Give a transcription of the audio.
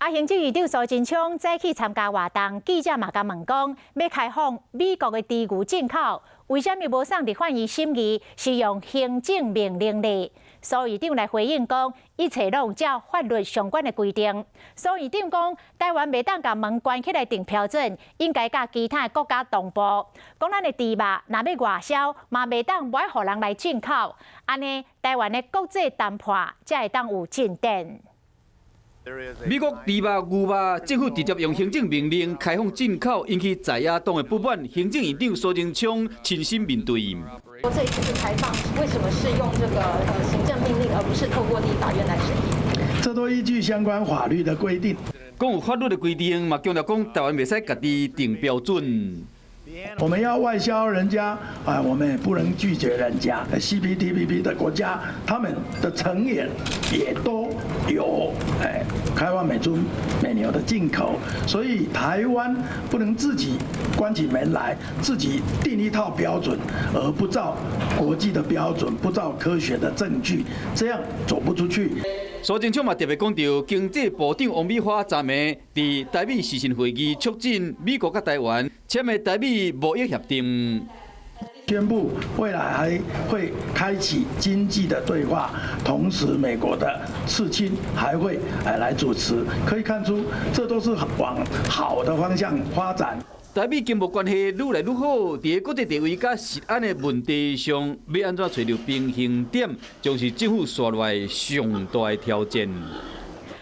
行政院长苏贞昌早起参加活动，记者嘛甲问讲，要开放美国的猪牛进口，为什么无送伫法院审议，是用行政命令呢？苏院长来回应讲，一切拢有照法律相关的规定。苏院长讲，台湾袂当甲门关起来定标准，应该甲其他国家同步。讲咱的猪肉若要外销，嘛袂当无爱互人来进口，安尼台湾的国际谈判才会当有进展。 美国猪肉、牛肉，政府直接用行政命令开放进口，引起在野党的不满。行政院长苏贞昌亲身面对。这一次是开放，为什么是用这个行政命令，而不是透过立法院来审议？这都依据相关法律的规定。讲有法律的规定，嘛强调讲台湾袂使家己定标准。 我们要外销人家我们也不能拒绝人家。CPTPP 的国家，他们的成员也都有开放美猪美牛的进口，所以台湾不能自己关起门来，自己定一套标准，而不照国际的标准，不照科学的证据，这样走不出去。 苏贞昌嘛特别讲到，经济部长王美花昨暝伫台美视讯会议促进美国甲台湾签的台美贸易协定，宣布未来还会开启经济的对话，同时美国的次卿还会来主持，可以看出这都是往好的方向发展。 台美经贸关系愈来愈好，伫国际地位甲食安的问题上，要安怎找到平衡点，将是政府刷来上大的挑战。